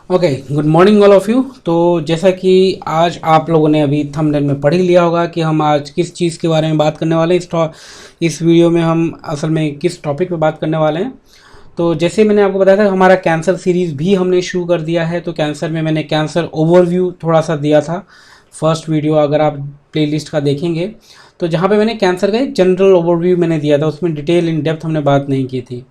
Okay, good morning all of you. तो जैसा कि आज आप लोगों ने अभी थंबनेल में पढ़ ही लिया होगा कि हम आज किस चीज़ के बारे में बात करने वाले हैं। इस वीडियो में हम असल में किस टॉपिक पे बात करने वाले हैं। तो जैसे मैंने आपको बताया था, हमारा कैंसर सीरीज़ भी हमने शुरू कर दिया है। तो कैंसर में मैंने कैंसर ओवरव्यू थोड़ा सा दिया था, फर्स्ट वीडियो अगर आप प्लेलिस्ट का देखेंगे तो जहाँ पे मैंने कैंसर का एक जनरल ओवरव्यू मैंने दिया था, उसमें डिटेल इन डेप्थ हमने बात नहीं की थी।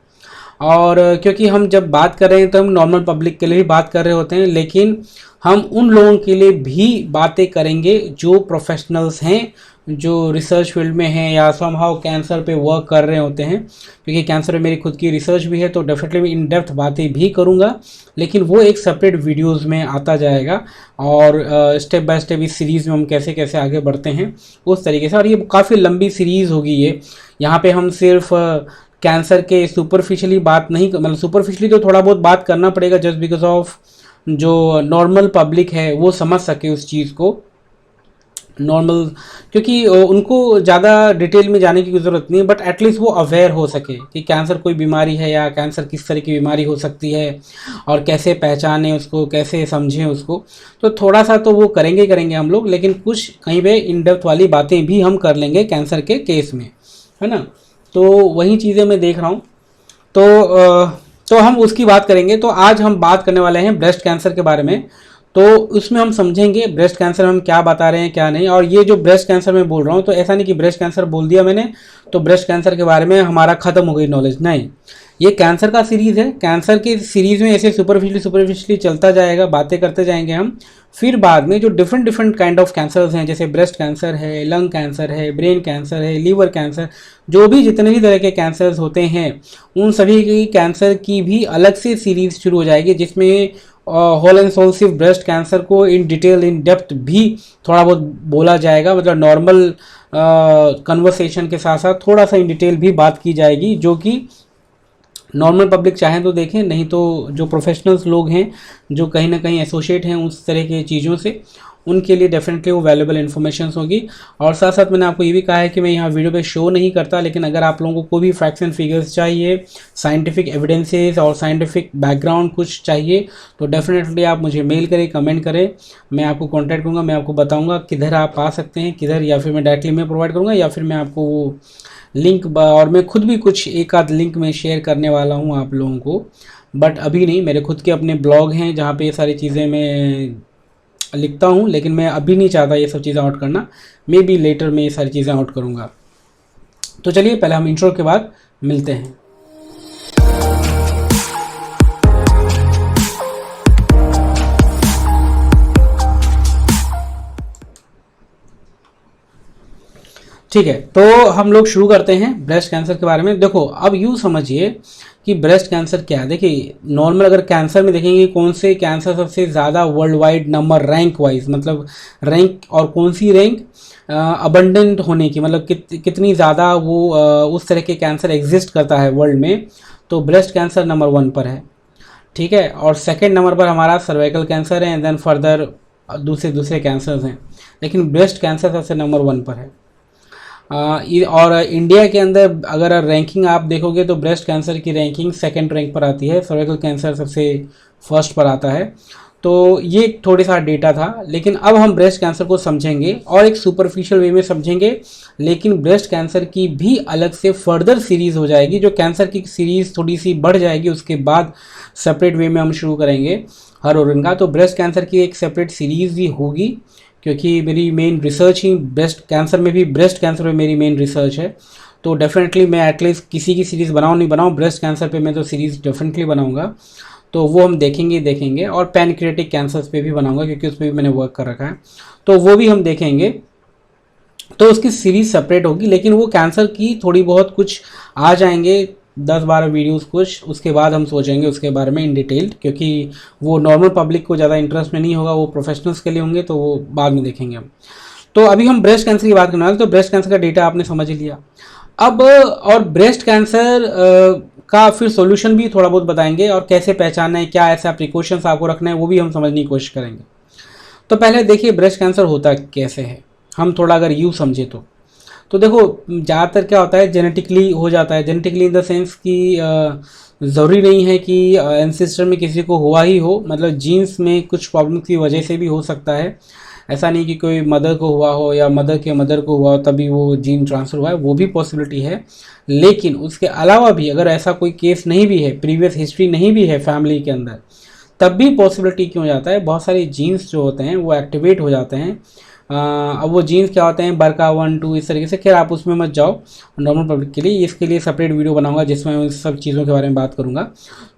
और क्योंकि हम जब बात कर रहे हैं तो हम नॉर्मल पब्लिक के लिए भी बात कर रहे होते हैं, लेकिन हम उन लोगों के लिए भी बातें करेंगे जो प्रोफेशनल्स हैं, जो रिसर्च फील्ड में हैं या समहाउ कैंसर पे वर्क कर रहे होते हैं। क्योंकि कैंसर में मेरी खुद की रिसर्च भी है, तो डेफिनेटली मैं इन डेप्थ बातें भी करूँगा, लेकिन वो एक सेपरेट वीडियोज़ में आता जाएगा। और स्टेप बाय स्टेप इस सीरीज़ में हम कैसे कैसे आगे बढ़ते हैं उस तरीके से। और ये काफ़ी लंबी सीरीज़ होगी ये। यहाँ पे हम सिर्फ कैंसर के सुपरफिशियली बात नहीं, मतलब सुपरफिशियली तो थोड़ा बहुत बात करना पड़ेगा जस्ट बिकॉज ऑफ जो नॉर्मल पब्लिक है वो समझ सके उस चीज़ को नॉर्मल, क्योंकि उनको ज़्यादा डिटेल में जाने की ज़रूरत नहीं है, बट एटलीस्ट वो अवेयर हो सके कि कैंसर कोई बीमारी है या कैंसर किस तरह की बीमारी हो सकती है और कैसे पहचानें उसको, कैसे समझें उसको। तो थोड़ा सा तो वो करेंगे हम लोग, लेकिन कुछ कहीं पे इन डेप्थ वाली बातें भी हम कर लेंगे कैंसर के केस में, है ना। तो वही चीज़ें मैं देख रहा हूँ। तो हम उसकी बात करेंगे। तो आज हम बात करने वाले हैं ब्रेस्ट कैंसर के बारे में। तो उसमें हम समझेंगे ब्रेस्ट कैंसर हम क्या बता रहे हैं क्या नहीं। और ये जो ब्रेस्ट कैंसर मैं बोल रहा हूँ, तो ऐसा नहीं कि ब्रेस्ट कैंसर बोल दिया मैंने तो ब्रेस्ट कैंसर के बारे में हमारा ख़त्म हो गई नॉलेज, नहीं। ये कैंसर का सीरीज़ है। कैंसर की सीरीज़ में ऐसे सुपरफिशियली चलता जाएगा, बातें करते जाएंगे हम। फिर बाद में जो different different kind of cancers हैं, जैसे ब्रेस्ट कैंसर है, लंग कैंसर है, ब्रेन कैंसर है, लीवर कैंसर, जो भी जितने भी तरह के कैंसर्स होते हैं उन सभी की कैंसर की भी अलग से सीरीज़ शुरू हो जाएगी, जिसमें होल एंड सोल सिर्फ ब्रेस्ट कैंसर को इन डिटेल इन डेप्थ भी थोड़ा बहुत बोला जाएगा। मतलब नॉर्मल कन्वर्सेशन के साथ साथ थोड़ा सा इन डिटेल भी बात की जाएगी, जो कि नॉर्मल पब्लिक चाहें तो देखें, नहीं तो जो प्रोफेशनल्स लोग हैं जो कहीं ना कहीं एसोसिएट हैं उस तरह की चीज़ों से, उनके लिए डेफिनेटली वो वैल्यूएबल इन्फॉर्मेशन होगी। और साथ साथ मैंने आपको ये भी कहा है कि मैं यहाँ वीडियो पे शो नहीं करता, लेकिन अगर आप लोगों को कोई भी फैक्ट्स एंड फिगर्स चाहिए, साइंटिफिक एविडेंसेस और साइंटिफिक बैकग्राउंड कुछ चाहिए, तो डेफिनेटली आप मुझे मेल करें, कमेंट करें, मैं आपको कॉन्टैक्ट करूँगा। मैं आपको बताऊँगा किधर आप आ सकते हैं, किधर, या फिर मैं डायरेक्टली मैं प्रोवाइड करूँगा, या फिर मैं आपको वो लिंक, और मैं खुद भी कुछ एक आध लिंक में शेयर करने वाला हूँ आप लोगों को, बट अभी नहीं। मेरे खुद के अपने ब्लॉग हैं जहाँ पे ये सारी चीज़ें मैं लिखता हूँ, लेकिन मैं अभी नहीं चाहता ये सब चीज़ें आउट करना। मे बी लेटर में ये सारी चीज़ें आउट करूँगा। तो चलिए पहले हम इंट्रो के बाद मिलते हैं। ठीक है, तो हम लोग शुरू करते हैं ब्रेस्ट कैंसर के बारे में। देखो, अब यूँ समझिए कि ब्रेस्ट कैंसर क्या है। देखिए, नॉर्मल अगर कैंसर में देखेंगे कौन से कैंसर सबसे ज़्यादा world wide number rank wise, मतलब रैंक, और कौन सी रैंक अबंडेंट होने की, मतलब कितनी ज़्यादा वो उस तरह के कैंसर एग्जिस्ट करता है वर्ल्ड में, तो ब्रेस्ट कैंसर नंबर 1 पर है। ठीक है, और सेकेंड नंबर पर हमारा सर्वाइकल कैंसर है, एंड देन फर्दर दूसरे कैंसर्स हैं, लेकिन ब्रेस्ट कैंसर सबसे नंबर 1 पर है। और इंडिया के अंदर अगर रैंकिंग आप देखोगे तो ब्रेस्ट कैंसर की रैंकिंग सेकंड रैंक पर आती है, सर्वाइकल कैंसर सबसे फर्स्ट पर आता है। तो ये थोड़ी सा डेटा था, लेकिन अब हम ब्रेस्ट कैंसर को समझेंगे और एक सुपरफिशियल वे में समझेंगे, लेकिन ब्रेस्ट कैंसर की भी अलग से फर्दर सीरीज़ हो जाएगी। जो कैंसर की सीरीज़ थोड़ी सी बढ़ जाएगी, उसके बाद सेपरेट वे में हम शुरू करेंगे हर ऑर्गन का। तो ब्रेस्ट कैंसर की एक सेपरेट सीरीज़ भी होगी, क्योंकि मेरी मेन रिसर्च ही ब्रेस्ट कैंसर में मेरी मेन रिसर्च है। तो डेफिनेटली मैं एटलीस्ट किसी की सीरीज़ बनाऊँ नहीं बनाऊँ, ब्रेस्ट कैंसर पे मैं तो सीरीज़ डेफिनेटली बनाऊँगा। तो वो हम देखेंगे और पैनक्रियाटिक कैंसर्स पे भी बनाऊँगा, क्योंकि उस पर भी मैंने वर्क कर रखा है, तो वो भी हम देखेंगे। तो उसकी सीरीज़ सेपरेट होगी, लेकिन वो कैंसर की थोड़ी बहुत कुछ आ जाएंगे 10-12 वीडियोस कुछ, उसके बाद हम सोचेंगे उसके बारे में इन डिटेल, क्योंकि वो नॉर्मल पब्लिक को ज़्यादा इंटरेस्ट में नहीं होगा, वो प्रोफेशनल्स के लिए होंगे, तो वो बाद में देखेंगे हम। तो अभी हम ब्रेस्ट कैंसर की बात करने वाले। तो ब्रेस्ट कैंसर का डेटा आपने समझ ही लिया। अब और ब्रेस्ट कैंसर का फिर सॉल्यूशन भी थोड़ा बहुत बताएंगे, और कैसे पहचानना है, क्या ऐसा प्रिकॉशंस आपको रखना है, वो भी हम समझने की कोशिश करेंगे। तो पहले देखिए ब्रेस्ट कैंसर होता कैसे है, हम थोड़ा अगर यूँ समझे तो तो देखो ज़्यादातर क्या होता है, जेनेटिकली हो जाता है। जेनेटिकली इन द सेंस कि ज़रूरी नहीं है कि एंसेस्टर में किसी को हुआ ही हो, मतलब जीन्स में कुछ प्रॉब्लम की वजह से भी हो सकता है। ऐसा नहीं कि कोई मदर को हुआ हो या मदर के मदर को हुआ हो तभी वो जीन ट्रांसफ़र हुआ है, वो भी पॉसिबिलिटी है। लेकिन उसके अलावा भी अगर ऐसा कोई केस नहीं भी है, प्रीवियस हिस्ट्री नहीं भी है फैमिली के अंदर, तब भी पॉसिबिलिटी क्यों जाता है, बहुत सारे जीन्स जो होते हैं वो एक्टिवेट हो जाते हैं। अब वो जीन्स क्या होते हैं, बरका 1 2 इस तरीके से, खैर आप उसमें मत जाओ। नॉर्मल पब्लिक के लिए, इसके लिए सेपरेट वीडियो बनाऊंगा जिसमें मैं इस सब चीज़ों के बारे में बात करूंगा।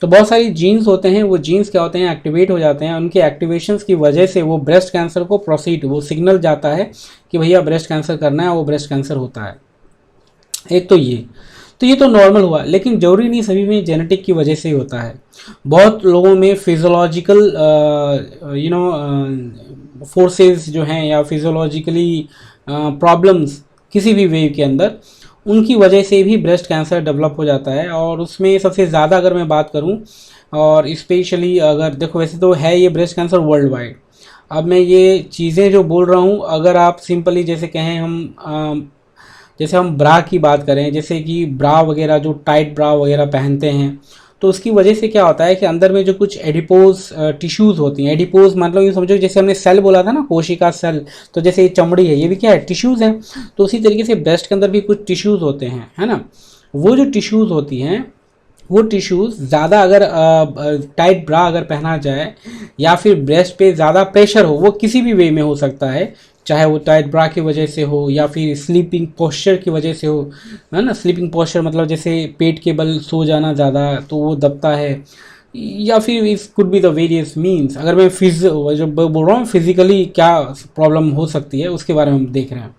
तो बहुत सारी जीन्स होते हैं, वो जीन्स क्या होते हैं, एक्टिवेट हो जाते हैं। उनके एक्टिवेशंस की वजह से वो ब्रेस्ट कैंसर को प्रोसीड, वो सिग्नल जाता है कि भैया ब्रेस्ट कैंसर करना है, वो ब्रेस्ट कैंसर होता है। एक तो ये तो नॉर्मल हुआ, लेकिन जरूरी नहीं सभी में जेनेटिक की वजह से ही होता है। बहुत लोगों में फिजियोलॉजिकल फोर्सेस जो हैं या फिजियोलॉजिकली प्रॉब्लम्स किसी भी वे के अंदर, उनकी वजह से भी ब्रेस्ट कैंसर डेवलप हो जाता है। और उसमें सबसे ज़्यादा अगर मैं बात करूं, और स्पेशली अगर देखो, वैसे तो है ये ब्रेस्ट कैंसर वर्ल्ड वाइड। अब मैं ये चीज़ें जो बोल रहा हूँ, अगर आप सिंपली जैसे कहें जैसे हम ब्रा की बात करें, जैसे कि ब्रा वगैरह जो टाइट ब्रा वगैरह पहनते हैं, तो उसकी वजह से क्या होता है कि अंदर में जो कुछ एडिपोज टिश्यूज़ होती हैं, एडिपोज मतलब ये समझो जैसे हमने सेल बोला था ना, कोशिका सेल, तो जैसे ये चमड़ी है, ये भी क्या है, टिश्यूज़ हैं। तो उसी तरीके से ब्रेस्ट के अंदर भी कुछ टिश्यूज़ होते हैं, है ना। वो जो टिश्यूज़ होती हैं, वो टिश्यूज़ ज़्यादा अगर टाइट ब्रा अगर पहना जाए या फिर ब्रेस्ट पे ज़्यादा प्रेशर हो, वो किसी भी वे में हो सकता है, चाहे वो टाइट ब्रा की वजह से हो या फिर स्लीपिंग पोस्चर की वजह से हो, है ना। स्लीपिंग पोस्चर मतलब जैसे पेट के बल सो जाना ज़्यादा, तो वो दबता है, या फिर इस could be the various means. अगर मैं जो बोल रहा हूँ फिजिकली क्या प्रॉब्लम हो सकती है उसके बारे में हम देख रहे हैं,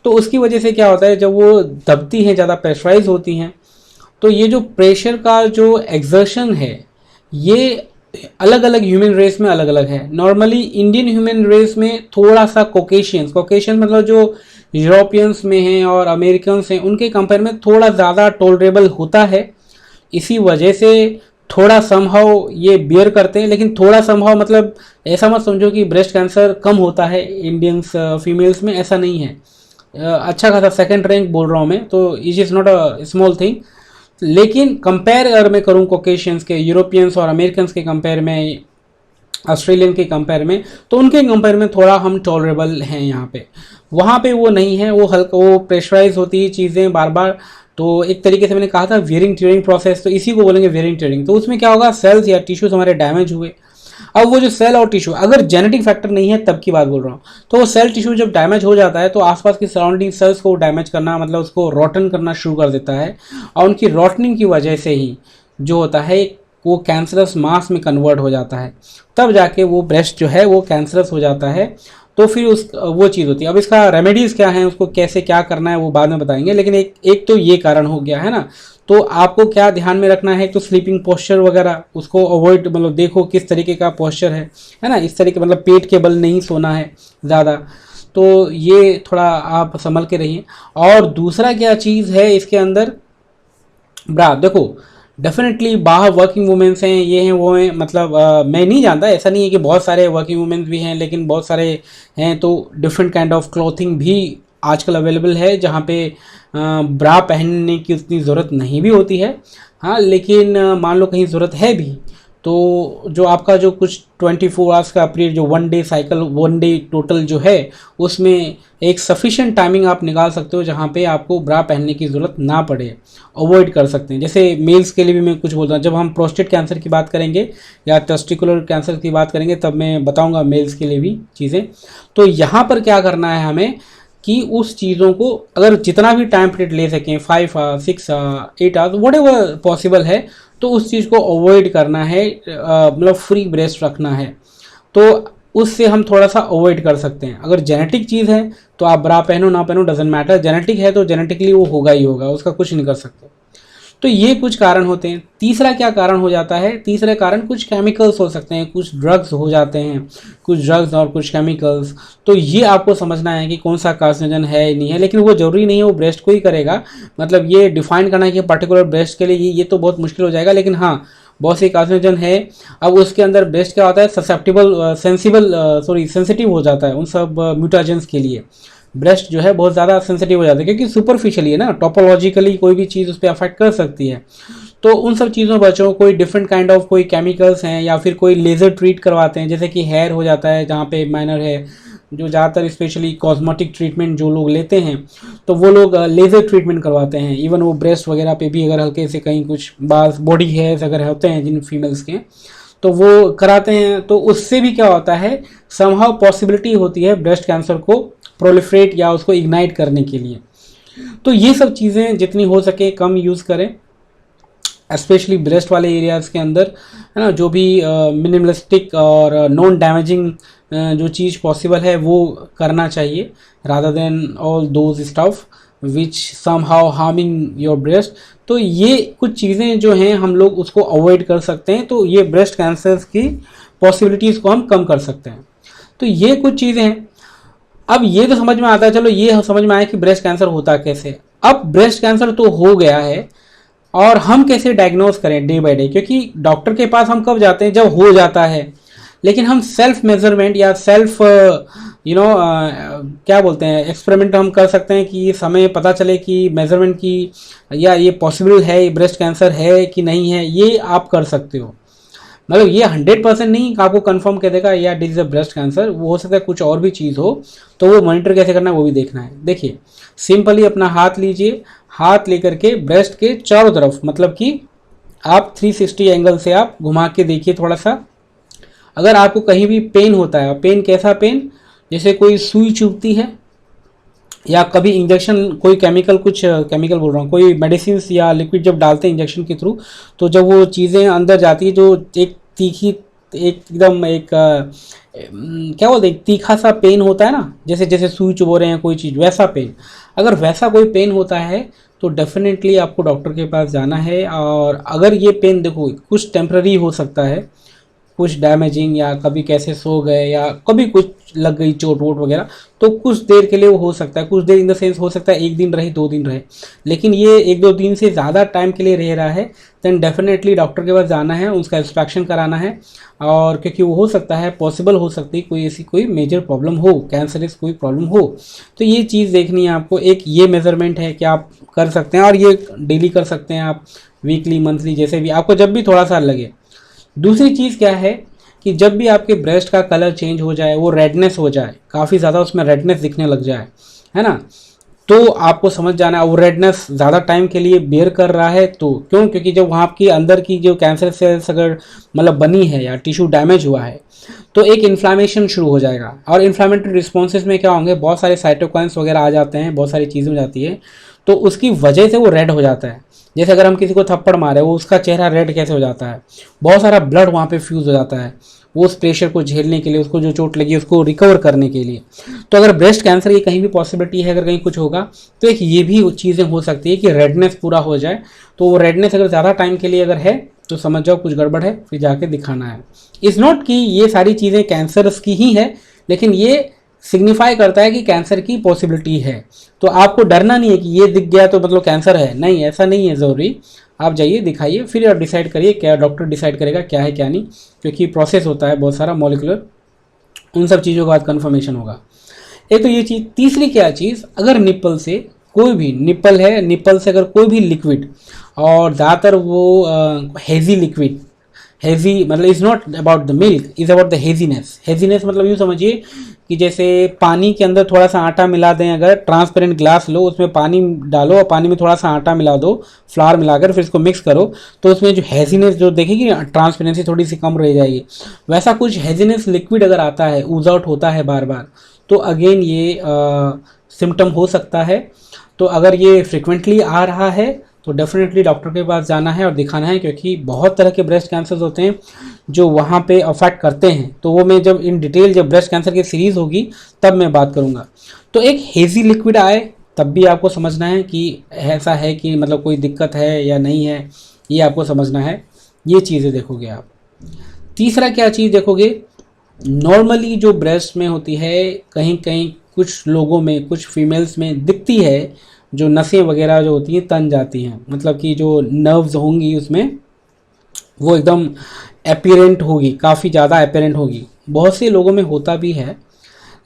तो उसकी वजह से क्या होता है, जब वो दबती हैं, ज़्यादा प्रेशराइज होती हैं, तो ये जो प्रेशर का जो एक्सर्शन है, ये अलग अलग ह्यूमन रेस में अलग अलग है। नॉर्मली इंडियन ह्यूमन रेस में थोड़ा सा कॉकेशियन मतलब जो यूरोपियंस में हैं और अमेरिकन्स हैं, उनके कंपेयर में थोड़ा ज़्यादा टॉलरेबल होता है। इसी वजह से थोड़ा समहाउ ये बियर करते हैं, लेकिन थोड़ा समहाउ मतलब ऐसा मत समझो कि ब्रेस्ट कैंसर कम होता है इंडियंस फीमेल्स में, ऐसा नहीं है। अच्छा खासा सेकंड रैंक बोल रहा हूँ मैं, तो it is not a small thing. लेकिन कंपेयर अगर मैं करूं कॉकेशियंस के, यूरोपियंस और अमेरिकन्स के कंपेयर में, ऑस्ट्रेलियन के कंपेयर में, तो उनके कंपेयर में थोड़ा हम टॉलरेबल हैं यहाँ पे। वहाँ पे वो नहीं है, वो हल्का, वो प्रेशराइज होती है चीज़ें बार बार। तो एक तरीके से मैंने कहा था वेयरिंग टीयरिंग प्रोसेस, तो इसी को बोलेंगे वेयरिंग टीयरिंग। तो उसमें क्या होगा, सेल्स या टिश्यूज हमारे डैमेज हुए। अब वो जो सेल और टिश्यू, अगर जेनेटिक फैक्टर नहीं है तब की बात बोल रहा हूँ, तो वो सेल टिश्यू जब डैमेज हो जाता है तो आसपास की सराउंडिंग सेल्स को डैमेज करना, मतलब उसको रॉटन करना शुरू कर देता है। और उनकी रॉटनिंग की वजह से ही जो होता है वो कैंसरस मास में कन्वर्ट हो जाता है, तब जाके वो ब्रेस्ट जो है वो कैंसरस हो जाता है। तो फिर उस वो चीज़ होती है। अब इसका रेमेडीज़ क्या है, उसको कैसे क्या करना है वो बाद में बताएंगे, लेकिन एक तो ये कारण हो गया है ना। तो आपको क्या ध्यान में रखना है, तो स्लीपिंग पोस्चर वगैरह उसको अवॉइड, मतलब देखो किस तरीके का पोस्चर है ना, इस तरीके, मतलब पेट के बल नहीं सोना है ज़्यादा। तो ये थोड़ा आप संभल के रहिए। और दूसरा क्या चीज़ है इसके अंदर, ब्रा देखो, डेफिनेटली बाहर वर्किंग वुमेन्स हैं, ये हैं वो हैं, मतलब मैं नहीं जानता, ऐसा नहीं है कि बहुत सारे वर्किंग वुमेन्स भी हैं, लेकिन बहुत सारे हैं। तो डिफरेंट काइंड ऑफ क्लॉथिंग भी आजकल अवेलेबल है, जहाँ पे ब्रा पहनने की उतनी ज़रूरत नहीं भी होती है। हाँ, लेकिन मान लो कहीं ज़रूरत है भी, तो जो आपका जो कुछ 24 आवर्स का पीरियड, जो 1 डे साइकिल, 1 डे टोटल जो है, उसमें एक सफिशिएंट टाइमिंग आप निकाल सकते हो जहाँ पे आपको ब्रा पहनने की ज़रूरत ना पड़े, अवॉइड कर सकते हैं। जैसे मेल्स के लिए भी मैं कुछ बोलता हूँ, जब हम प्रोस्टेट कैंसर की बात करेंगे या टेस्टिकुलर कैंसर की बात करेंगे तब मैं बताऊँगा मेल्स के लिए भी चीज़ें। तो यहाँ पर क्या करना है हमें कि उस चीज़ों को अगर जितना भी टाइम पीरियड ले सकें, 5 hours 6 8 hours what ever possible है, तो उस चीज़ को अवॉइड करना है, मतलब फ्री ब्रेस्ट रखना है। तो उससे हम थोड़ा सा अवॉइड कर सकते हैं। अगर जेनेटिक चीज़ है तो आप ब्रा पहनो ना पहनो डजेंट मैटर, जेनेटिक है तो जेनेटिकली वो होगा ही होगा, उसका कुछ नहीं कर सकते। तो ये कुछ कारण होते हैं। तीसरा क्या कारण हो जाता है, तीसरे कारण कुछ केमिकल्स हो सकते हैं, कुछ ड्रग्स हो जाते हैं, कुछ ड्रग्स और कुछ केमिकल्स। तो ये आपको समझना है कि कौन सा कार्सिनोजन है नहीं है, लेकिन वो जरूरी नहीं है वो ब्रेस्ट को ही करेगा। मतलब ये डिफाइन करना है कि पर्टिकुलर ब्रेस्ट के लिए ये तो बहुत मुश्किल हो जाएगा, लेकिन हाँ बहुत सी कार्सिनोजन है। अब उसके अंदर ब्रेस्ट क्या होता है, ससेप्टिबल सेंसिटिव हो जाता है उन सब म्यूटाजेंस के लिए। ब्रेस्ट जो है बहुत ज़्यादा सेंसिटिव हो जाता है, क्योंकि सुपरफिशियली है ना, टोपोलॉजिकली कोई भी चीज़ उस पर अफेक्ट कर सकती है। तो उन सब चीज़ों बचो, कोई डिफरेंट काइंड ऑफ कोई केमिकल्स हैं या फिर कोई लेज़र ट्रीट करवाते हैं, जैसे कि हेयर हो जाता है जहाँ पे माइनर है, जो ज़्यादातर स्पेशली कॉस्मेटिक ट्रीटमेंट जो लोग लेते हैं तो वो लोग लेज़र ट्रीटमेंट करवाते हैं। इवन वो ब्रेस्ट वगैरह पे भी अगर हल्के से कहीं कुछ बाल बॉडी हेयर्स अगर होते हैं जिन फीमेल्स के, तो वो कराते हैं। तो उससे भी क्या होता है, समहाउ पॉसिबिलिटी होती है ब्रेस्ट कैंसर को प्रोलिफरेट या उसको इग्नाइट करने के लिए। तो ये सब चीज़ें जितनी हो सके कम यूज़ करें, स्पेशली ब्रेस्ट वाले एरियाज़ के अंदर, है ना। जो भी मिनिमलिस्टिक और नॉन डैमेजिंग जो चीज़ पॉसिबल है वो करना चाहिए, rather than all those stuff which somehow harming your breast. तो ये कुछ चीज़ें जो हैं हम लोग उसको अवॉइड कर सकते हैं, तो ये ब्रेस्ट कैंसर की पॉसिबिलिटीज़ को हम कम कर सकते हैं। तो ये कुछ चीज़ें हैं। अब ये तो समझ में आता है, चलो ये समझ में आया कि ब्रेस्ट कैंसर होता कैसे। अब ब्रेस्ट कैंसर तो हो गया है और हम कैसे डायग्नोज करें डे बाय डे, क्योंकि डॉक्टर के पास हम कब जाते हैं, जब हो जाता है। लेकिन हम सेल्फ मेजरमेंट या सेल्फ क्या बोलते हैं, एक्सपेरिमेंट हम कर सकते हैं कि ये समय पता चले कि मेजरमेंट की या ये पॉसिबल है, ये ब्रेस्ट कैंसर है कि नहीं है, ये आप कर सकते हो। मतलब ये 100% नहीं आपको कंफर्म कर देगा या this is a breast cancer, वो हो सकता है कुछ और भी चीज़ हो। तो वो मॉनिटर कैसे करना है वो भी देखना है। देखिए सिंपली अपना हाथ लीजिए, हाथ लेकर के ब्रेस्ट के चारों तरफ, मतलब कि आप 360 एंगल से आप घुमा के देखिए थोड़ा सा। अगर आपको कहीं भी पेन होता है, पेन कैसा पेन, जैसे कोई सुई चुभती है या कभी इंजेक्शन, कोई केमिकल, कुछ केमिकल बोल रहा हूँ, कोई मेडिसिन या लिक्विड जब डालते हैं इंजेक्शन के थ्रू, तो जब वो चीज़ें अंदर जाती है जो एक तीखी, एकदम एक क्या बोलते हैं, तीखा सा पेन होता है ना, जैसे जैसे सुई चुभो रहे हैं कोई चीज़, वैसा पेन। अगर वैसा कोई पेन होता है तो डेफिनेटली आपको डॉक्टर के पास जाना है। और अगर ये पेन देखो कुछ टेम्प्ररी हो सकता है, कुछ डैमेजिंग, या कभी कैसे सो गए या कभी कुछ लग गई चोट वोट वगैरह, तो कुछ देर के लिए वो हो सकता है। कुछ देर इन द सेंस हो सकता है 1 दिन रहे, 2 दिन रहे, लेकिन ये 1-2 दिन से ज़्यादा टाइम के लिए रह रहा है, देन डेफिनेटली डॉक्टर के पास जाना है, उसका इंस्पेक्शन कराना है। और क्योंकि वो हो सकता है, पॉसिबल हो सकती है कोई ऐसी कोई मेजर प्रॉब्लम हो, कैंसरस कोई प्रॉब्लम हो। तो ये चीज़ देखनी है आपको। एक ये मेजरमेंट है कि आप कर सकते हैं, और ये डेली कर सकते हैं आप, वीकली, मंथली, जैसे भी आपको जब भी थोड़ा सा लगे। दूसरी चीज़ क्या है कि जब भी आपके ब्रेस्ट का कलर चेंज हो जाए, वो रेडनेस हो जाए, काफ़ी ज़्यादा उसमें रेडनेस दिखने लग जाए, है ना, तो आपको समझ जाना है वो रेडनेस ज़्यादा टाइम के लिए बेयर कर रहा है। तो क्यों, क्योंकि जब वहाँ की अंदर की जो कैंसर सेल्स अगर मतलब बनी है या टिश्यू डैमेज हुआ है, तो एक इन्फ्लामेशन शुरू हो जाएगा। और इन्फ्लामेटरी रिस्पॉन्सेज में क्या होंगे, बहुत सारे साइटोकाइंस वगैरह आ जाते हैं, बहुत सारी चीज़ें हो जाती है, तो उसकी वजह से वो रेड हो जाता है। जैसे अगर हम किसी को थप्पड़ मारे, वो उसका चेहरा रेड कैसे हो जाता है, बहुत सारा ब्लड वहाँ पे फ्यूज़ हो जाता है, वो उस प्रेशर को झेलने के लिए, उसको जो चोट लगी उसको रिकवर करने के लिए। तो अगर ब्रेस्ट कैंसर की कहीं भी पॉसिबिलिटी है, अगर कहीं कुछ होगा, तो एक ये भी चीज़ें हो सकती है कि रेडनेस पूरा हो जाए। तो वो रेडनेस अगर ज़्यादा टाइम के लिए अगर है तो समझ जाओ कुछ गड़बड़ है, फिर जाके दिखाना है। इज़ नॉट कि ये सारी चीज़ें कैंसर्स की ही है, लेकिन ये सिग्निफाई करता है कि कैंसर की पॉसिबिलिटी है। तो आपको डरना नहीं है कि ये दिख गया तो मतलब कैंसर है, नहीं, ऐसा नहीं है ज़रूरी। आप जाइए, दिखाइए, फिर आप डिसाइड करिए, क्या डॉक्टर डिसाइड करेगा क्या है क्या नहीं, क्योंकि प्रोसेस होता है बहुत सारा मॉलिक्यूलर, उन सब चीज़ों के बाद कन्फर्मेशन होगा। एक तो ये चीज़। तीसरी क्या चीज़, अगर निप्पल से कोई भी, निप्पल है, निप्पल से अगर कोई भी लिक्विड, और ज़्यादातर वो हेजी लिक्विड, हेजी मतलब is not about the milk, is about the haziness. Haziness मतलब यूँ समझिए कि जैसे पानी के अंदर थोड़ा सा आटा मिला दें, अगर ट्रांसपेरेंट ग्लास लो, उसमें पानी डालो और पानी में थोड़ा सा आटा मिला दो, फ्लावर मिलाकर, फिर इसको मिक्स करो, तो उसमें जो हेजीनेस जो देखेगी, ट्रांसपेरेंसी थोड़ी सी कम रह जाएगी। वैसा कुछ हेजीनेस लिक्विड अगर आता है, ऊज आउट होता है बार बार, तो अगेन ये सिम्टम हो सकता है। तो अगर ये फ्रिक्वेंटली आ रहा है तो डेफिनेटली डॉक्टर के पास जाना है और दिखाना है, क्योंकि बहुत तरह के ब्रेस्ट कैंसर्स होते हैं जो वहाँ पे अफेक्ट करते हैं। तो वो मैं जब इन डिटेल, जब ब्रेस्ट कैंसर की सीरीज़ होगी तब मैं बात करूँगा। तो एक हेजी लिक्विड आए तब भी आपको समझना है कि ऐसा है कि मतलब कोई दिक्कत है या नहीं है, ये आपको समझना है। ये चीज़ें देखोगे आप। तीसरा क्या चीज़ देखोगे, नॉर्मली जो ब्रेस्ट में होती है, कहीं कहीं कुछ लोगों में, कुछ फीमेल्स में दिखती है, जो नसें वगैरह जो होती हैं तन जाती हैं, मतलब कि जो नर्व्स होंगी उसमें वो एकदम अपीरेंट होगी, काफ़ी ज़्यादा अपीरेंट होगी। बहुत से लोगों में होता भी है,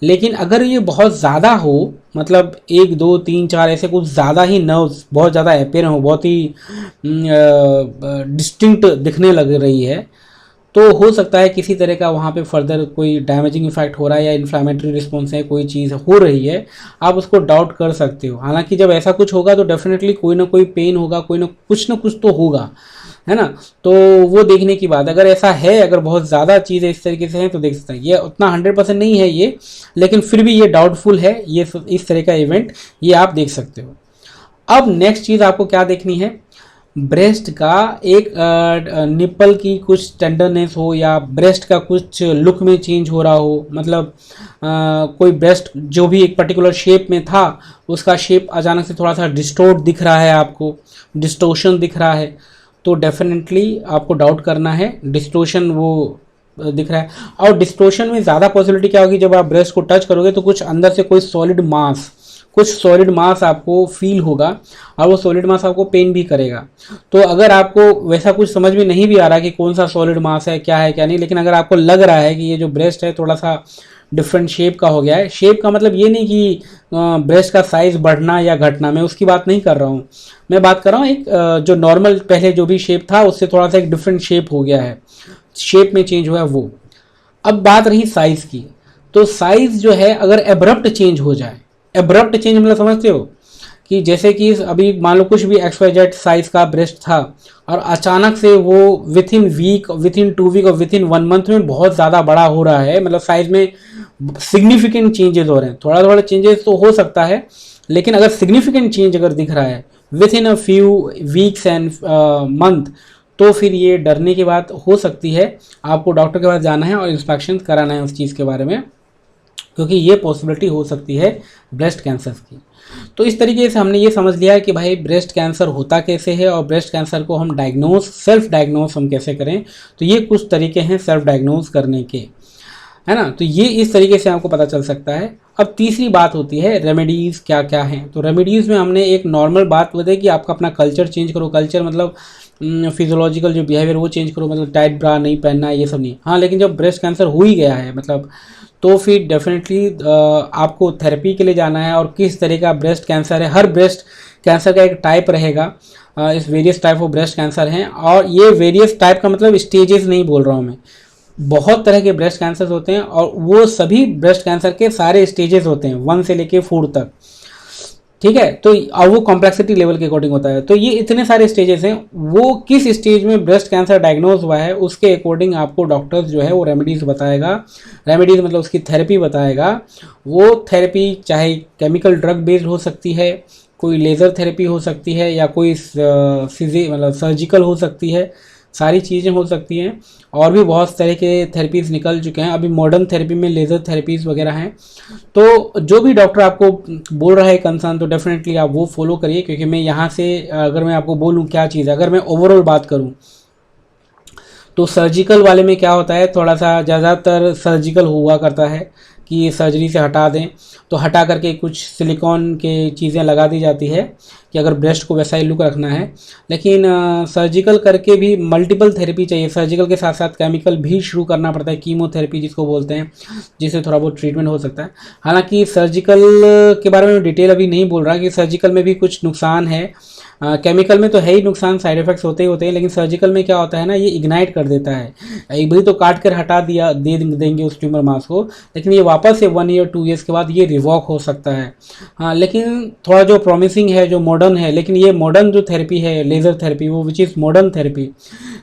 लेकिन अगर ये बहुत ज़्यादा हो, मतलब 1 2 3 4 ऐसे कुछ ज़्यादा ही नर्व्स बहुत ज़्यादा अपेयर हो, बहुत ही डिस्टिंक्ट दिखने लग रही है, तो हो सकता है किसी तरह का वहाँ पे फर्दर कोई डैमेजिंग इफेक्ट हो रहा है या इन्फ्लामेटरी रिस्पॉन्स है, कोई चीज़ हो रही है, आप उसको डाउट कर सकते हो। हालांकि जब ऐसा कुछ होगा तो डेफिनेटली कोई ना कोई पेन होगा, कोई ना कुछ तो होगा, है ना। तो वो देखने की बात, अगर ऐसा है, अगर बहुत ज़्यादा चीज़ें इस तरीके से हैं तो देख सकते हैं। ये उतना 100% नहीं है ये, लेकिन फिर भी ये डाउटफुल है, ये इस तरह का इवेंट ये आप देख सकते हो। अब नेक्स्ट चीज़ आपको क्या देखनी है, ब्रेस्ट का एक निप्पल की कुछ टेंडरनेस हो, या ब्रेस्ट का कुछ लुक में चेंज हो रहा हो, मतलब कोई ब्रेस्ट जो भी एक पर्टिकुलर शेप में था उसका शेप अचानक से थोड़ा सा डिस्टोर्ट दिख रहा है, आपको डिस्टोर्शन दिख रहा है, तो डेफिनेटली आपको डाउट करना है, डिस्टोर्शन वो दिख रहा है। और डिस्टोर्शन में ज़्यादा पॉसिबिलिटी क्या होगी, जब आप ब्रेस्ट को टच करोगे तो कुछ अंदर से कोई सॉलिड मास, कुछ सॉलिड मास आपको फील होगा, और वो सॉलिड मास आपको पेन भी करेगा। तो अगर आपको वैसा कुछ समझ में नहीं भी आ रहा कि कौन सा सॉलिड मास है क्या नहीं, लेकिन अगर आपको लग रहा है कि ये जो ब्रेस्ट है थोड़ा सा डिफरेंट शेप का हो गया है, शेप का मतलब ये नहीं कि ब्रेस्ट का साइज बढ़ना या घटना, मैं उसकी बात नहीं कर रहा हूँ, मैं बात कर रहा हूँ एक जो नॉर्मल पहले जो भी शेप था उससे थोड़ा सा एक डिफरेंट शेप हो गया है, शेप में चेंज हुआ है वो। अब बात रही साइज की, तो साइज जो है अगर एब्रप्ट चेंज हो जाए, एब्रप्ट चेंज मतलब समझते हो कि जैसे कि अभी मान लो कुछ भी XYZ साइज का ब्रेस्ट था और अचानक से वो within week, within 2 week और विथ इन 1 मंथ में बहुत ज़्यादा बड़ा हो रहा है, मतलब साइज में सिग्निफिकेंट चेंजेस हो रहे हैं। थोड़ा थोड़ा चेंजेस तो हो सकता है, लेकिन अगर सिग्निफिकेंट चेंज अगर दिख रहा है with in a few weeks and month, तो फिर ये डरने की बात हो सकती है। आपको डॉक्टर के पास जाना है और इंस्पेक्शन कराना है उस चीज़ के बारे में, क्योंकि ये पॉसिबिलिटी हो सकती है ब्रेस्ट कैंसर की। तो इस तरीके से हमने ये समझ लिया है कि भाई ब्रेस्ट कैंसर होता कैसे है और ब्रेस्ट कैंसर को हम सेल्फ डायग्नोस हम कैसे करें। तो ये कुछ तरीके हैं सेल्फ डायग्नोस करने के, है ना। तो ये इस तरीके से आपको पता चल सकता है। अब तीसरी बात होती है रेमेडीज़ क्या क्या हैं। तो रेमेडीज़ में हमने एक नॉर्मल बात बताई कि आपका अपना कल्चर चेंज करो, कल्चर मतलब फिजियोलॉजिकल जो बिहेवियर वो चेंज करो, मतलब टाइट ब्रा नहीं पहनना है, ये सब नहीं। हाँ, लेकिन जब ब्रेस्ट कैंसर हो ही गया है मतलब, तो फिर डेफिनेटली आपको थेरेपी के लिए जाना है। और किस तरह का ब्रेस्ट कैंसर है, हर ब्रेस्ट कैंसर का एक टाइप रहेगा, इस various type of breast cancer हैं। और ये वेरियस टाइप का मतलब स्टेजेस नहीं बोल रहा हूँ मैं, बहुत तरह के ब्रेस्ट कैंसर होते हैं और वो सभी ब्रेस्ट कैंसर के सारे स्टेजेस होते हैं 1 से लेके 4 तक, ठीक है। तो और वो कॉम्प्लेक्सिटी लेवल के अकॉर्डिंग होता है। तो ये इतने सारे स्टेजेस हैं, वो किस स्टेज में ब्रेस्ट कैंसर डायग्नोज हुआ है उसके अकॉर्डिंग आपको डॉक्टर्स जो है वो रेमेडीज़ बताएगा। रेमेडीज़ मतलब उसकी थेरेपी बताएगा। वो थेरेपी चाहे केमिकल ड्रग बेस्ड हो सकती है, कोई लेज़र थेरेपी हो सकती है, या कोई मतलब सर्जिकल हो सकती है, सारी चीज़ें हो सकती हैं। और भी बहुत तरह के थेरेपीज़ निकल चुके हैं, अभी मॉडर्न थेरेपी में लेज़र थेरेपीज़ वगैरह हैं। तो जो भी डॉक्टर आपको बोल रहा है कंसर्न, तो डेफिनेटली आप वो फॉलो करिए। क्योंकि मैं यहाँ से अगर मैं आपको बोलूँ क्या चीज़ है, अगर मैं ओवरऑल बात करूँ तो सर्जिकल वाले में क्या होता है, थोड़ा सा ज़्यादातर सर्जिकल हुआ करता है कि सर्जरी से हटा दें, तो हटा करके कुछ सिलिकॉन के चीज़ें लगा दी जाती है कि अगर ब्रेस्ट को वैसा ही लुक रखना है। लेकिन सर्जिकल करके भी मल्टीपल थेरेपी चाहिए, सर्जिकल के साथ साथ केमिकल भी शुरू करना पड़ता है, कीमोथेरेपी जिसको बोलते हैं, जिससे थोड़ा बहुत ट्रीटमेंट हो सकता है। हालांकि सर्जिकल के बारे में डिटेल अभी नहीं बोल रहा कि सर्जिकल में भी कुछ नुकसान है। केमिकल में तो है ही नुकसान, साइड इफेक्ट्स होते ही होते हैं, लेकिन सर्जिकल में क्या होता है ना, ये इग्नाइट कर देता है। एक बार तो काट कर हटा दिया दे देंगे उस ट्यूमर मास को, लेकिन ये वापस से 1 ईयर 2 ईयर्स के बाद ये रिवॉक हो सकता है। हाँ, लेकिन थोड़ा जो प्रॉमिसिंग है, जो मॉडर्न है, लेकिन ये मॉडर्न जो थेरेपी है लेज़र थेरेपी, वो विच इज़ मॉडर्न थेरेपी।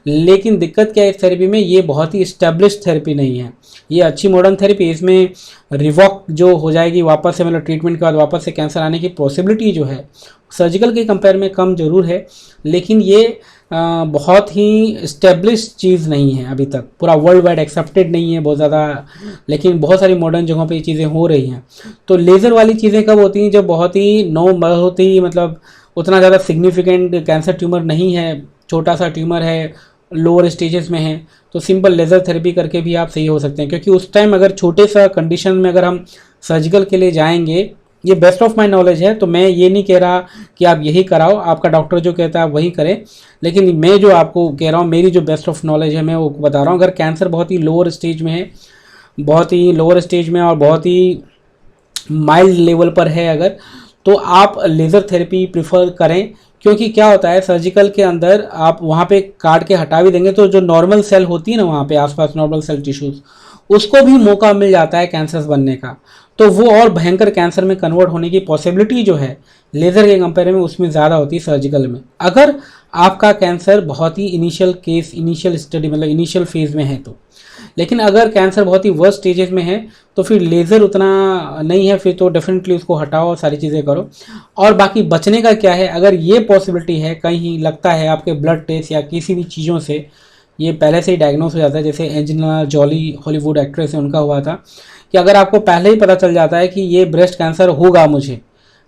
लेकिन दिक्कत क्या है इस थेरेपी में, ये बहुत ही इस्टेब्लिश्ड थेरेपी नहीं है। ये अच्छी मॉडर्न थेरेपी, इसमें रिवॉक जो हो जाएगी वापस से, मतलब ट्रीटमेंट के बाद वापस से कैंसर आने की पॉसिबिलिटी जो है सर्जिकल के कंपेयर में कम जरूर है। लेकिन ये बहुत ही इस्टेब्लिश चीज़ नहीं है अभी तक, पूरा वर्ल्ड वाइड एक्सेप्टेड नहीं है बहुत ज़्यादा, लेकिन बहुत सारी मॉडर्न जगहों पे ये चीज़ें हो रही हैं। तो लेज़र वाली चीज़ें कब होती हैं, जब बहुत ही मतलब उतना ज़्यादा सिग्निफिकेंट कैंसर ट्यूमर नहीं है, छोटा सा ट्यूमर है, लोअर स्टेजेस में है, तो सिंपल लेज़र थेरेपी करके भी आप सही हो सकते हैं। क्योंकि उस टाइम अगर छोटे सा कंडीशन में अगर हम सर्जिकल के लिए जाएंगे, ये बेस्ट ऑफ माई नॉलेज है, तो मैं ये नहीं कह रहा कि आप यही कराओ, आपका डॉक्टर जो कहता है आप वही करें, लेकिन मैं जो आपको कह रहा हूँ, मेरी जो बेस्ट ऑफ नॉलेज है मैं वो बता रहा हूँ। अगर कैंसर बहुत ही लोअर स्टेज में है, बहुत ही लोअर स्टेज में और बहुत ही माइल्ड लेवल पर है अगर, तो आप लेज़र थेरेपी प्रिफर करें। क्योंकि क्या होता है, सर्जिकल के अंदर आप वहाँ पे काट के हटा भी देंगे तो जो नॉर्मल सेल होती है ना वहाँ पे आसपास नॉर्मल सेल टिश्यूज़, उसको भी मौका मिल जाता है कैंसर्स बनने का। तो वो और भयंकर कैंसर में कन्वर्ट होने की पॉसिबिलिटी जो है लेज़र के कंपेयर में उसमें ज़्यादा होती है सर्जिकल में, अगर आपका कैंसर बहुत ही इनिशियल केस, इनिशियल स्टडी मतलब इनिशियल फेज में है तो। लेकिन अगर कैंसर बहुत ही वर्स्ट स्टेजेस में है तो फिर लेज़र उतना नहीं है, फिर तो डेफिनेटली उसको हटाओ और सारी चीज़ें करो। और बाकी बचने का क्या है, अगर ये पॉसिबिलिटी है, कहीं लगता है आपके ब्लड टेस्ट या किसी भी चीज़ों से ये पहले से ही डायग्नोस हो जाता है, जैसे एंजेलिना जॉली हॉलीवुड एक्ट्रेस है उनका हुआ था, कि अगर आपको पहले ही पता चल जाता है कि ये ब्रेस्ट कैंसर होगा मुझे,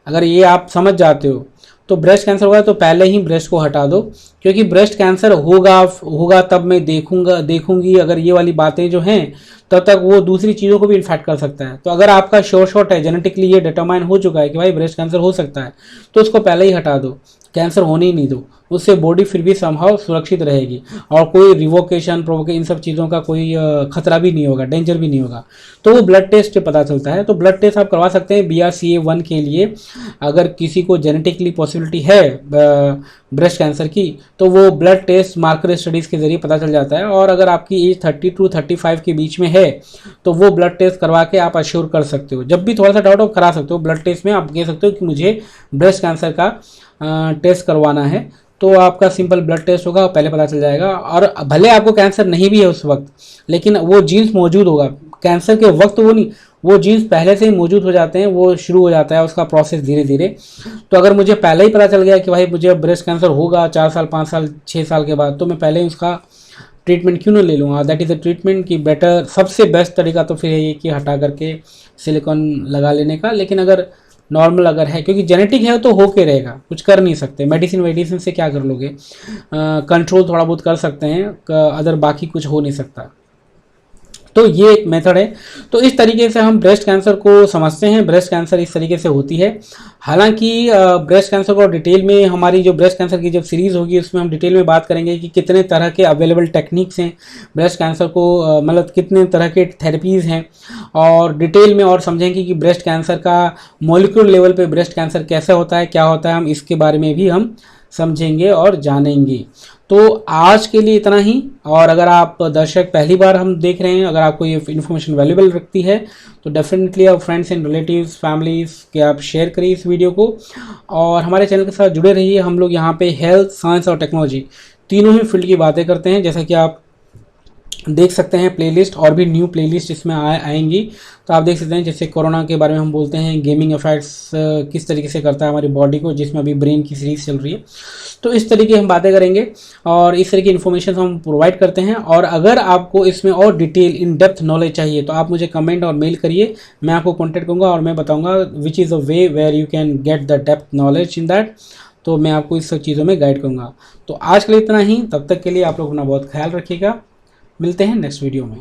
अगर ये आप समझ जाते हो तो ब्रेस्ट कैंसर होगा तो पहले ही ब्रेस्ट को हटा दो। क्योंकि ब्रेस्ट कैंसर होगा तब मैं देखूंगी अगर ये वाली बातें जो हैं, तब तक वो दूसरी चीज़ों को भी इन्फेक्ट कर सकता है। तो अगर आपका शॉर्ट है, जेनेटिकली ये डिटरमाइन हो चुका है कि भाई ब्रेस्ट कैंसर हो सकता है, तो उसको पहले ही हटा दो, कैंसर होने ही नहीं दो, उससे बॉडी फिर भी समहाउ सुरक्षित रहेगी और कोई रिवोकेशन इन सब चीज़ों का कोई खतरा भी नहीं होगा, डेंजर भी नहीं होगा। तो वो ब्लड टेस्ट से पता चलता है। तो ब्लड टेस्ट आप करवा सकते हैं BRCA1 के लिए। अगर किसी को जेनेटिकली पॉसिबिलिटी है ब्रेस्ट कैंसर की, तो वो ब्लड टेस्ट मार्कर स्टडीज़ के जरिए पता चल जाता है। और अगर आपकी एज 30 to 35 के बीच में है तो वो ब्लड टेस्ट करवा के आप अश्योर कर सकते हो। जब भी थोड़ा सा डाउट हो करा सकते हो, ब्लड टेस्ट में आप कह सकते हो कि मुझे ब्रेस्ट कैंसर का टेस्ट करवाना है, तो आपका सिंपल ब्लड टेस्ट होगा, पहले पता चल जाएगा। और भले आपको कैंसर नहीं भी है उस वक्त, लेकिन वो जीन्स मौजूद होगा, कैंसर के वक्त वो नहीं, वो जीन्स पहले से ही मौजूद हो जाते हैं, वो शुरू हो जाता है उसका प्रोसेस धीरे धीरे। तो अगर मुझे पहले ही पता चल गया कि भाई मुझे ब्रेस्ट कैंसर होगा 4 साल 5 साल 6 साल के बाद, तो मैं पहले ही उसका ट्रीटमेंट क्यों ना ले लूँगा। दैट इज़ अ ट्रीटमेंट की बेटर, सबसे बेस्ट तरीका तो फिर ये कि हटा करके सिलिकॉन लगा लेने का। लेकिन अगर नॉर्मल अगर है, क्योंकि जेनेटिक है तो होके रहेगा, कुछ कर नहीं सकते, मेडिसिन से क्या कर लोगे, कंट्रोल थोड़ा बहुत कर सकते हैं, अदर बाकी कुछ हो नहीं सकता। तो ये एक मेथड है। तो इस तरीके से हम ब्रेस्ट कैंसर को समझते हैं, ब्रेस्ट कैंसर इस तरीके से होती है। हालांकि ब्रेस्ट कैंसर को डिटेल में, हमारी जो ब्रेस्ट कैंसर की जब सीरीज़ होगी उसमें हम डिटेल में बात करेंगे कि कितने तरह के अवेलेबल टेक्निक्स हैं ब्रेस्ट कैंसर को, मतलब कितने तरह के थेरेपीज़ हैं, और डिटेल में और समझेंगे कि ब्रेस्ट कैंसर का मॉलिक्यूलर लेवल पे ब्रेस्ट कैंसर कैसे होता है, क्या होता है, हम इसके बारे में भी हम समझेंगे और जानेंगे। तो आज के लिए इतना ही। और अगर आप दर्शक पहली बार हम देख रहे हैं, अगर आपको ये इन्फॉर्मेशन वैल्यूएबल लगती है तो डेफिनेटली आप फ्रेंड्स एंड रिलेटिव्स फैमिलीज़ के आप शेयर करिए इस वीडियो को, और हमारे चैनल के साथ जुड़े रहिए। हम लोग यहाँ पे हेल्थ, साइंस और टेक्नोलॉजी तीनों ही फील्ड की बातें करते हैं। जैसा कि आप देख सकते हैं प्लेलिस्ट, और भी न्यू प्लेलिस्ट इसमें आएंगी, तो आप देख सकते हैं। जैसे कोरोना के बारे में हम बोलते हैं, गेमिंग इफेक्ट्स किस तरीके से करता है हमारी बॉडी को, जिसमें अभी ब्रेन की सीरीज चल रही है। तो इस तरीके हम बातें करेंगे और इस तरह की इन्फॉर्मेशन हम प्रोवाइड करते हैं। और अगर आपको इसमें और डिटेल इन डेप्थ नॉलेज चाहिए तो आप मुझे कमेंट और मेल करिए, मैं आपको कॉन्टैक्ट करूँगा और मैं बताऊँगा which is a way where you can get the depth knowledge in that. तो मैं आपको इस सब चीज़ों में गाइड करूँगा। तो आज के लिए इतना ही, तब तक के लिए आप लोग अपना बहुत ख्याल रखिएगा। मिलते हैं नेक्स्ट वीडियो में।